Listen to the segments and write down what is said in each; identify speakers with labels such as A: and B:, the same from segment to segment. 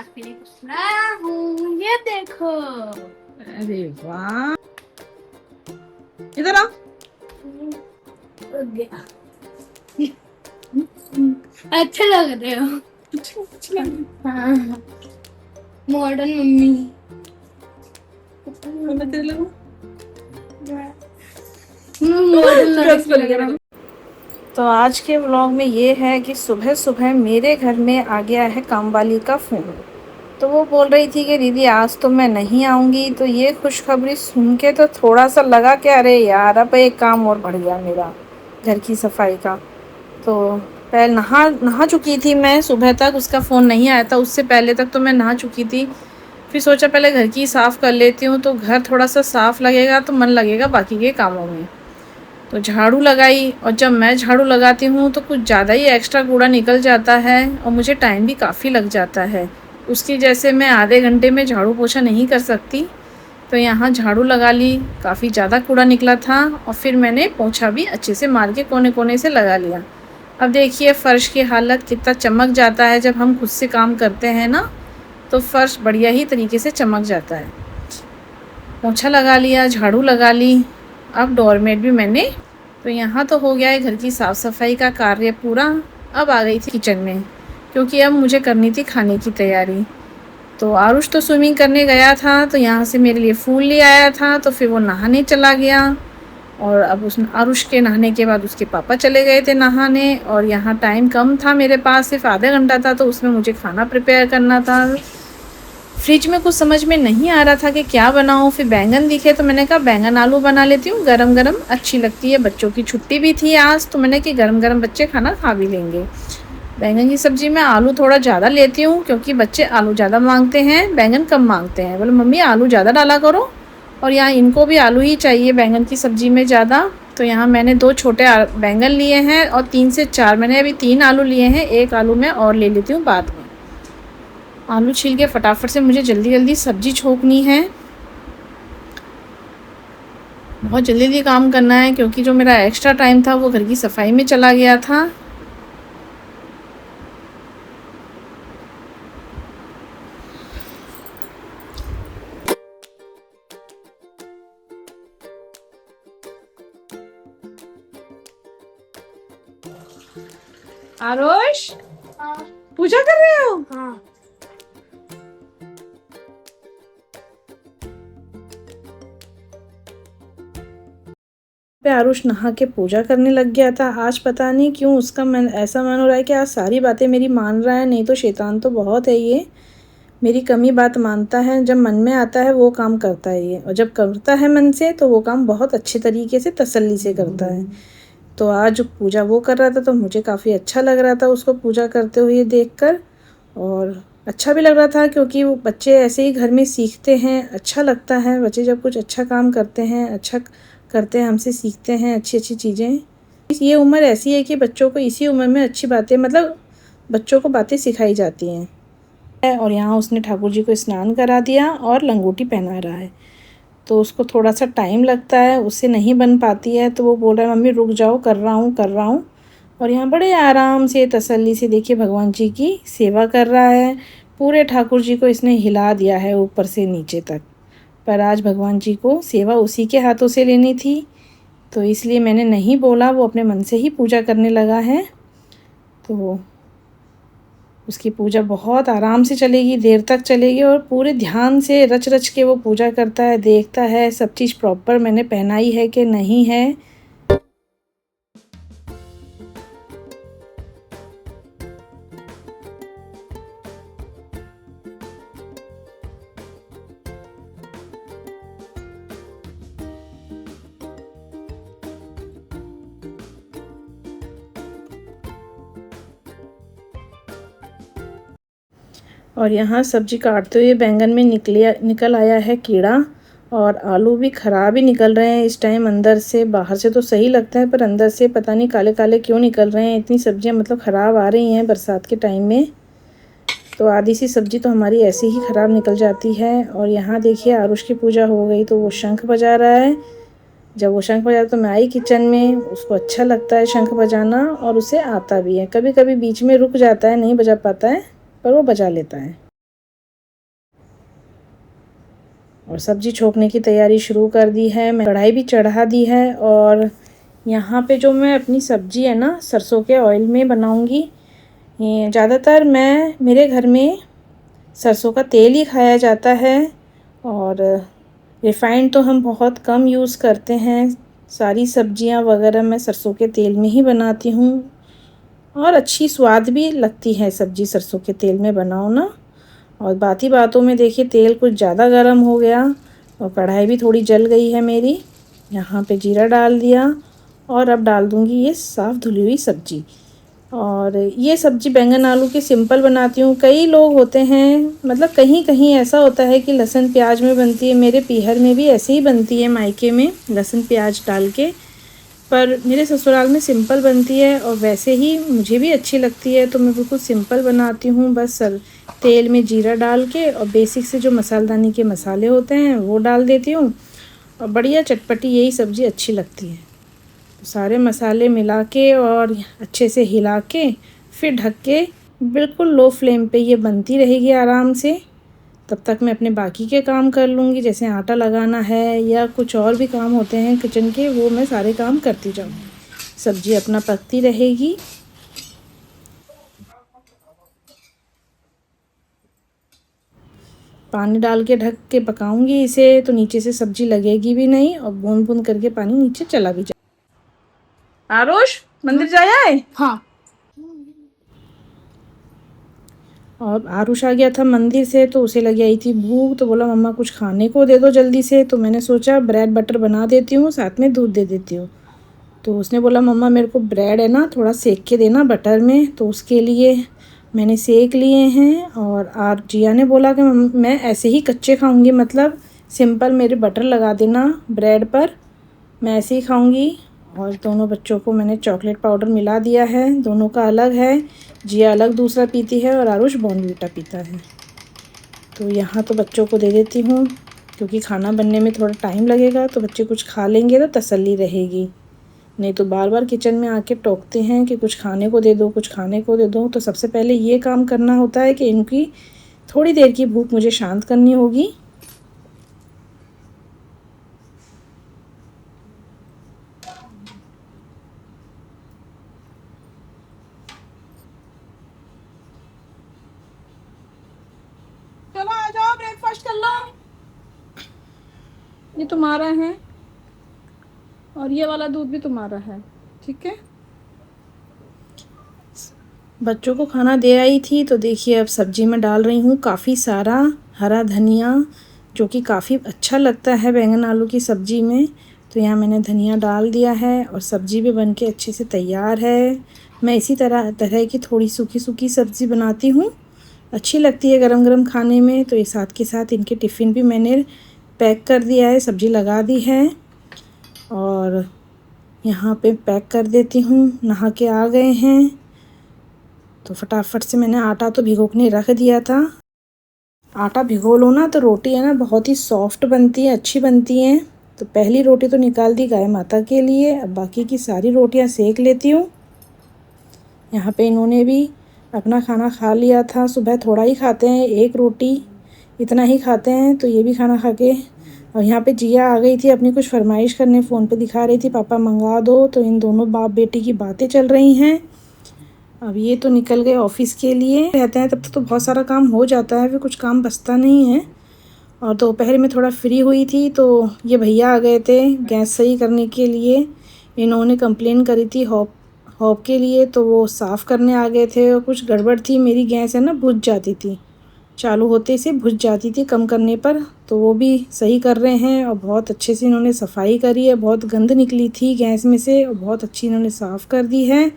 A: आपके लिए कुछ लाया हूँ, ये देखो।
B: अरे वाह, इधर आओ।
A: हो गया। अच्छे लग रहे हो। हाँ, मॉडर्न मम्मी। मॉडर्न लग रहा है।
B: तो आज के व्लॉग में ये है कि सुबह सुबह मेरे घर में आ गया है कामवाली का फ़ोन। तो वो बोल रही थी कि दीदी आज तो मैं नहीं आऊँगी। तो ये खुशखबरी सुन के तो थोड़ा सा लगा कि अरे यार अब एक काम और बढ़ गया मेरा, घर की सफाई का। तो पहले नहा नहा चुकी थी मैं सुबह तक, उसका फ़ोन नहीं आया था। उससे पहले तक तो मैं नहा चुकी थी। फिर सोचा पहले घर की साफ़ कर लेती हूँ, तो घर थोड़ा सा साफ़ लगेगा तो मन लगेगा बाकी के कामों में। तो झाड़ू लगाई, और जब मैं झाड़ू लगाती हूँ तो कुछ ज़्यादा ही एक्स्ट्रा कूड़ा निकल जाता है और मुझे टाइम भी काफ़ी लग जाता है। उसकी जैसे मैं आधे घंटे में झाड़ू पोछा नहीं कर सकती। तो यहाँ झाड़ू लगा ली, काफ़ी ज़्यादा कूड़ा निकला था, और फिर मैंने पोछा भी अच्छे से मार के कोने कोने से लगा लिया। अब देखिए फ़र्श की हालत कितना चमक जाता है जब हम खुद से काम करते हैं ना, तो फ़र्श बढ़िया ही तरीके से चमक जाता है। पोछा लगा लिया, झाड़ू लगा ली, अब डोरमेट भी मैंने। तो यहाँ तो हो गया है घर की साफ़ सफाई का कार्य पूरा। अब आ गई थी किचन में, क्योंकि अब मुझे करनी थी खाने की तैयारी। तो आरुष तो स्विमिंग करने गया था, तो यहाँ से मेरे लिए फूल ले आया था, तो फिर वो नहाने चला गया। और अब उस आरुष के नहाने के बाद उसके पापा चले गए थे नहाने, और यहाँ टाइम कम था मेरे पास, सिर्फ आधा घंटा था, तो उसमें मुझे खाना प्रिपेयर करना था। फ्रिज में कुछ समझ में नहीं आ रहा था कि क्या बनाऊँ। फिर बैंगन दिखे तो मैंने कहा बैंगन आलू बना लेती हूँ, गरम गरम अच्छी लगती है। बच्चों की छुट्टी भी थी आज, तो मैंने कि गरम गरम बच्चे खाना खा भी लेंगे। बैंगन की सब्ज़ी में आलू थोड़ा ज़्यादा लेती हूँ, क्योंकि बच्चे आलू ज़्यादा मांगते हैं, बैंगन कम मांगते हैं। बोले मम्मी आलू ज़्यादा डाला करो, और यहाँ इनको भी आलू ही चाहिए बैंगन की सब्ज़ी में ज़्यादा। तो यहाँ मैंने 2 छोटे बैंगन लिए हैं, और 3 से 4 मैंने अभी 3 आलू लिए हैं, 1 आलू मैं और ले लेती हूँ बाद में। आलू छील के फटाफट से मुझे जल्दी जल्दी सब्ज़ी छोंकनी है, बहुत जल्दी जल्दी काम करना है, क्योंकि जो मेरा एक्स्ट्रा टाइम था वो घर की सफाई में चला गया था। आरुष,
A: हाँ।
B: पूजा कर रहे हो?
A: हाँ।
B: पे आरुष नहा के पूजा करने लग गया था। आज पता नहीं क्यों उसका मन ऐसा मन हो रहा है कि आज सारी बातें मेरी मान रहा है। नहीं तो शैतान तो बहुत है ये, मेरी कमी बात मानता है। जब मन में आता है वो काम करता है ये, और जब करता है मन से तो वो काम बहुत अच्छे तरीके से तसल्ली से करता है। तो आज पूजा वो कर रहा था, तो मुझे काफ़ी अच्छा लग रहा था उसको पूजा करते हुए देखकर, और अच्छा भी लग रहा था, क्योंकि वो बच्चे ऐसे ही घर में सीखते हैं, अच्छा लगता है। बच्चे जब कुछ अच्छा काम करते हैं, अच्छा करते हैं, हमसे सीखते हैं अच्छी अच्छी चीज़ें। ये उम्र ऐसी है कि बच्चों को इसी उम्र में अच्छी बातें, मतलब बच्चों को बातें सिखाई जाती हैं। और यहाँ उसने ठाकुर जी को स्नान करा दिया और लंगोटी पहना रहा है। तो उसको थोड़ा सा टाइम लगता है, उससे नहीं बन पाती है, तो वो बोल रहा है मम्मी रुक जाओ, कर रहा हूँ कर रहा हूँ। और यहाँ बड़े आराम से तसल्ली से देखिए भगवान जी की सेवा कर रहा है। पूरे ठाकुर जी को इसने हिला दिया है ऊपर से नीचे तक। पर आज भगवान जी को सेवा उसी के हाथों से लेनी थी, तो इसलिए मैंने नहीं बोला, वो अपने मन से ही पूजा करने लगा है। तो उसकी पूजा बहुत आराम से चलेगी, देर तक चलेगी, और पूरे ध्यान से रच रच के वो पूजा करता है, देखता है सब चीज़ प्रॉपर मैंने पहनाई है कि नहीं है। और यहाँ सब्जी काटते हुए बैंगन में निकल आया है कीड़ा, और आलू भी ख़राब ही निकल रहे हैं इस टाइम। अंदर से, बाहर से तो सही लगता है, पर अंदर से पता नहीं काले काले क्यों निकल रहे हैं। इतनी सब्जियाँ मतलब ख़राब आ रही हैं बरसात के टाइम में। तो आधी सी सब्जी तो हमारी ऐसे ही ख़राब निकल जाती है। और यहाँ देखिए आरुष की पूजा हो गई, तो वो शंख बजा रहा है। जब वो शंख बजा तो मैं आई किचन में, उसको अच्छा लगता है शंख बजाना, और उसे आता भी है। कभी कभी बीच में रुक जाता है, नहीं बजा पाता है, पर वो बजा लेता है। और सब्ज़ी छोंकने की तैयारी शुरू कर दी है। मैं कढ़ाई भी चढ़ा दी है और यहाँ पे जो मैं अपनी सब्ज़ी है ना सरसों के ऑयल में बनाऊँगी। ये ज़्यादातर मेरे घर में सरसों का तेल ही खाया जाता है और रिफ़ाइंड तो हम बहुत कम यूज़ करते हैं। सारी सब्जियां वगैरह मैं सरसों के तेल में ही बनाती हूँ और अच्छी स्वाद भी लगती है सब्ज़ी सरसों के तेल में बनाओ ना। और बात ही बातों में देखिए तेल कुछ ज़्यादा गर्म हो गया और कढ़ाई भी थोड़ी जल गई है मेरी। यहाँ पे जीरा डाल दिया और अब डाल दूँगी ये साफ़ धुली हुई सब्ज़ी। और ये सब्ज़ी बैंगन आलू की सिंपल बनाती हूँ। कई लोग होते हैं मतलब कहीं कहीं ऐसा होता है कि लहसुन प्याज में बनती है। मेरे पीहर में भी ऐसे ही बनती है मायके में लहसुन प्याज डाल के, पर मेरे ससुराल में सिंपल बनती है और वैसे ही मुझे भी अच्छी लगती है। तो मैं बिल्कुल सिंपल बनाती हूँ, बस तेल में जीरा डाल के और बेसिक से जो मसालदानी के मसाले होते हैं वो डाल देती हूँ और बढ़िया चटपटी यही सब्ज़ी अच्छी लगती है। तो सारे मसाले मिला के और अच्छे से हिला के फिर ढक के बिल्कुल लो फ्लेम पे ये बनती रहेगी आराम से। तब तक मैं अपने बाकी के काम कर लूँगी, जैसे आटा लगाना है या कुछ और भी काम होते हैं किचन के, वो मैं सारे काम करती जाऊँगी। सब्ज़ी अपना पकती रहेगी। पानी डाल के ढक के पकाऊंगी इसे, तो नीचे से सब्ज़ी लगेगी भी नहीं और बूंद बूंद करके पानी नीचे चला भी जाए। आरुष मंदिर जाया है?
A: हाँ।
B: और आरुष आ गया था मंदिर से तो उसे लगी आई थी भूख, तो बोला मम्मा कुछ खाने को दे दो जल्दी से। तो मैंने सोचा ब्रेड बटर बना देती हूँ, साथ में दूध दे देती हूँ। तो उसने बोला मम्मा मेरे को ब्रेड है ना थोड़ा सेक के देना बटर में, तो उसके लिए मैंने सेक लिए हैं। और जिया ने बोला कि मैं ऐसे ही कच्चे खाऊंगी, मतलब सिंपल मेरे बटर लगा देना ब्रेड पर, मैं ऐसे ही खाऊंगी। और दोनों बच्चों को मैंने चॉकलेट पाउडर मिला दिया है, दोनों का अलग है। जिया अलग दूसरा पीती है और आरुष बॉर्नवीटा पीता है। तो यहाँ तो बच्चों को दे देती हूँ, क्योंकि खाना बनने में थोड़ा टाइम लगेगा, तो बच्चे कुछ खा लेंगे तो तसल्ली रहेगी। नहीं तो बार बार किचन में आके टोकते हैं कि कुछ खाने को दे दो, कुछ खाने को दे दो। तो सबसे पहले ये काम करना होता है कि इनकी थोड़ी देर की भूख मुझे शांत करनी होगी। चलो आ जाओ ब्रेकफास्ट कर लो। ये तुम्हारा है और ये वाला दूध भी तुम्हारा है, ठीक है। बच्चों को खाना दे आई थी तो देखिए अब सब्जी में डाल रही हूँ काफ़ी सारा हरा धनिया, जो कि काफ़ी अच्छा लगता है बैंगन आलू की सब्ज़ी में। तो यहाँ मैंने धनिया डाल दिया है और सब्ज़ी भी बनके अच्छे से तैयार है। मैं इसी तरह की थोड़ी सूखी सूखी सब्ज़ी बनाती हूँ, अच्छी लगती है गरम गरम खाने में। तो ये साथ के साथ इनके टिफ़िन भी मैंने पैक कर दिया है, सब्ज़ी लगा दी है और यहाँ पे पैक कर देती हूँ। नहा के आ गए हैं तो फटाफट से मैंने आटा तो भिगोने रख दिया था। आटा भिगो लो ना तो रोटी है ना बहुत ही सॉफ्ट बनती है, अच्छी बनती हैं। तो पहली रोटी तो निकाल दी गाय माता के लिए, अब बाकी की सारी रोटियां सेक लेती हूँ। यहाँ पे इन्होंने भी अपना खाना खा लिया था, सुबह थोड़ा ही खाते हैं, एक रोटी इतना ही खाते हैं। तो ये भी खाना खा के, और यहाँ पे जिया आ गई थी अपनी कुछ फरमाइश करने, फ़ोन पे दिखा रही थी पापा मंगा दो। तो इन दोनों बाप बेटी की बातें चल रही हैं। अब ये तो निकल गए ऑफिस के लिए, रहते हैं तब तक तो बहुत सारा काम हो जाता है, फिर कुछ काम बचता नहीं है। और दोपहर में थोड़ा फ्री हुई थी तो ये भैया आ गए थे गैस सही करने के लिए। इन्होंने कंप्लेन करी थी हॉप के लिए, तो वो साफ़ करने आ गए थे। और कुछ गड़बड़ थी, मेरी गैस है ना बुझ जाती थी, चालू होते से बुझ जाती थी कम करने पर। तो वो भी सही कर रहे हैं और बहुत अच्छे से इन्होंने सफाई करी है। बहुत गंद निकली थी गैस में से और बहुत अच्छी इन्होंने साफ़ कर दी है।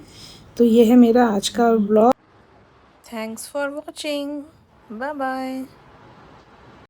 B: तो ये है मेरा आज का blog. Thanks for watching, bye bye.